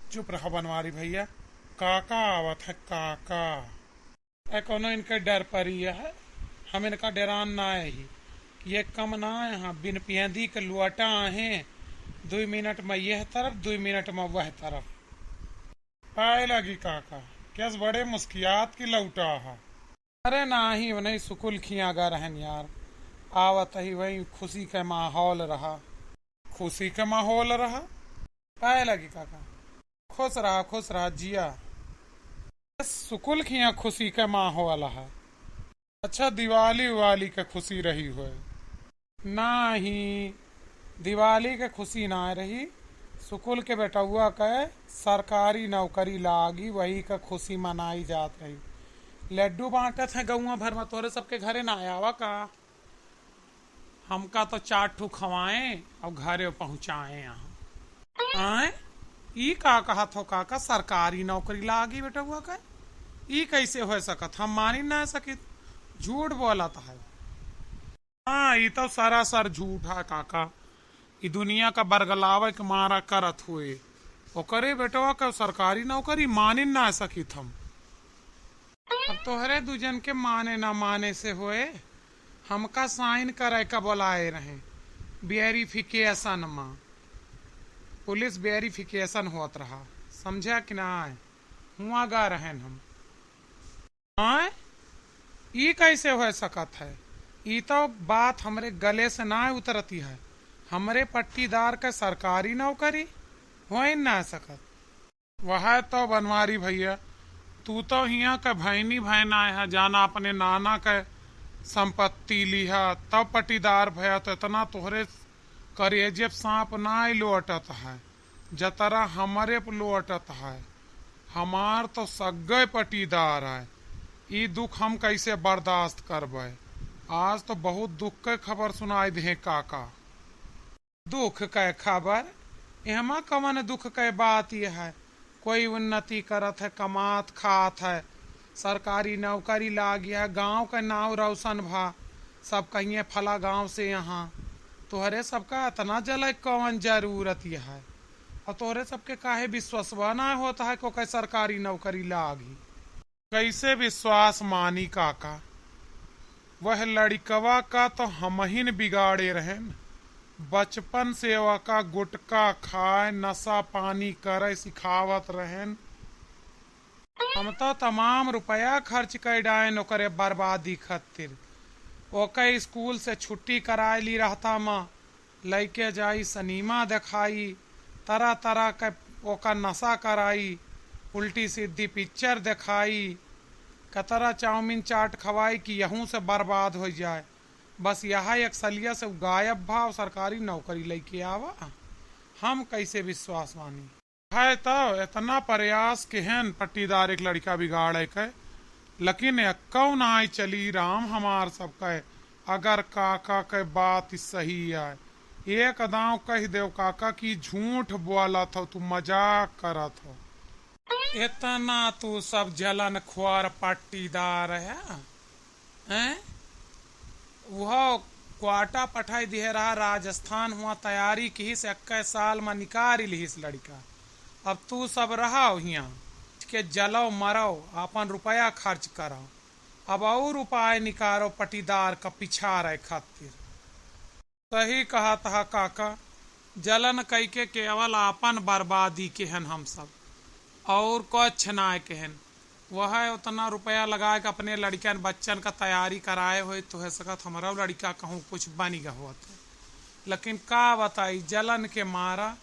चुप रहा बनवारी भैया। काका आवत है काका। ए कोनो इनके डर परी है। हम इनका डरान ना है ही। ये कम ना है। हाँ बिन पियंदी के लुआटा है। 2 मिनट में यह तरफ 2 मिनट में वह तरफ पाए लगी काका। कैस बड़े मुस्कियात की लौटा है। अरे ना ही नहीं सुकुल खिया गा रहन यार। आवत ही वही खुशी का माहौल रहा। खुशी का माहौल रहा। पाए लगी काका। खुश रहा जिया। सुकुल खिया खुशी का माहौल है। अच्छा दिवाली वाली का खुशी रही हो। ना ही दिवाली के खुशी ना रही। सुकुल के बेटुआ के सरकारी नौकरी लागी वही का खुशी मनाई जात रही। लड्डू बांटे थे गौवा भर में। तोरे सबके घरे ना आया का। हमका तो 4 ठू खवाए और घरे पहुंचाए यहाँ आए। ई का कहा थो काका सरकारी नौकरी लागी बेटुआ का। ई कैसे हो सकत हम मानी ना सकित। झूठ बोला था। हाँ ये तो सरासर झूठ है काका। ये दुनिया का बरगलावे के मारा करत हुए ओकरे बेटवा का सरकारी नौकरी माने ना सकी हम। अब तोहरे दूजन के माने ना माने से होए हमका साइन करे का बुलाए रहे वेरिफिकेशन में। पुलिस वेरिफिकेशन होत रहा समझा कि ना हुआ गा रहन हम। हाँ ये कैसे हो सकत है। ये तो बात हमरे गले से ना उतरती है। हमरे पट्टीदार का सरकारी नौकरी हो ही ना सकत। वह तो बनवारी भैया तू तो हिया का भैनी भैना है जाना अपने नाना का संपत्ति लिहा तब पट्टीदार भया तो इतना तोहरे करेजेब सांप ना लौटत है जतरा हमारे पे लौटत है। हमार तो सगे पट्टीदार है। ई दुख हम कैसे बर्दाश्त करबे। आज तो बहुत दुख के खबर सुनाई दे काका। दुख के खबर एमा कमन दुख के बात यह है। कोई उन्नति करत है कमात खात है सरकारी नौकरी लाग गया गांव का नाव रोशन भा सब कहिए फला गांव से यहाँ। तोहरे सबका इतना जल कौन जरूरत यह है। और तोहरे सबके काहे विश्वासवा ना होता है को सरकारी नौकरी लागी। कैसे विश्वास मानी काका। वह लड़कवा का तो हम ही बिगाड़े रहन। बचपन से वका गुटका खाए नशा पानी करे सिखावत रहन। हम तो तमाम रुपया खर्च कर डायन ओकरे बर्बादी खातिर। ओके स्कूल से छुट्टी कराए ली रहता माँ लैके जाई सिनेमा दिखाई तरह तरह के ओका नशा कराई उल्टी सीधी पिक्चर दिखाई कतरा चाउमीन चाट खवाई कि यहूं से बर्बाद हो जाए। बस यह एक सलिया से गायब भाव सरकारी नौकरी लेके आवा। हम कैसे विश्वास मानी है। तो इतना प्रयास केहन पट्टीदार एक लड़का बिगाड़े के लेकिन कौन आई चली राम हमार सब कहे। अगर काका के बात सही है एक दाव कह दे काका की झूठ बोला था तू मजाक करत हो। इतना तू सब जलन खुआर पट्टीदार है हैं? वह क्वाटा पठाई दिए रहा राजस्थान हुआ तैयारी की से 21 साल में निकाल ली इस लड़का। अब तू सब रहा यहाँ के जलो मरो अपन रुपया खर्च करो। अब और उपाय निकालो पट्टीदार का पिछाड़े खातिर। सही कहा था काका। जलन कई के केवल अपन बर्बादी के हन हम सब और कुछ ना कहन। वह उतना रुपया लगा के अपने लड़कन बच्चन का तैयारी कराए हुए तो है सकत हमारा लड़का कहूँ कुछ बनी गया हुआ था। लेकिन का बताई जलन के मारा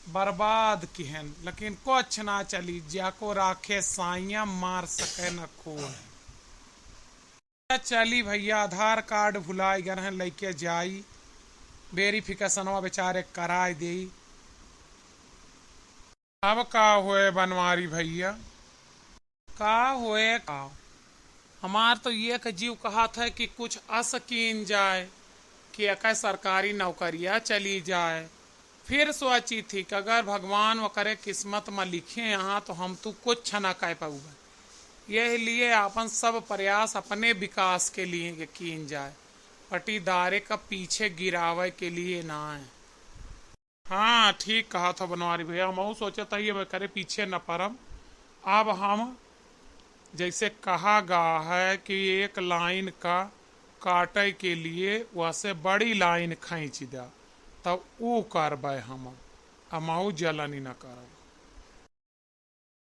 बर्बाद किहन। लेकिन कुछ ना चली जाको राखे साइया मार सके न खून। चली भैया आधार कार्ड भुलाई गए लेके जाई वेरिफिकेशन बेचारे कराए दे। अब का हुए बनवारी भैया का हुए का। हमार तो ये का जीव कहा था कि कुछ असकीन जाए कि एक सरकारी नौकरिया चली जाए। फिर सोची थी कि अगर भगवान वो करे किस्मत में लिखे यहाँ तो हम तो कुछ ना कह पाऊंगा। यह लिए अपन सब प्रयास अपने विकास के लिए कीन जाए पट्टीदारे का पीछे गिरावे के लिए ना है। हाँ ठीक कहा था बनवारी भैया, हम सोचे था ये मैं करे पीछे न पड़म। अब हम जैसे कहा गया है कि एक लाइन का काटे के लिए वैसे बड़ी लाइन खींच दा, तब वो करब हम, अमाऊ जलनी न करब।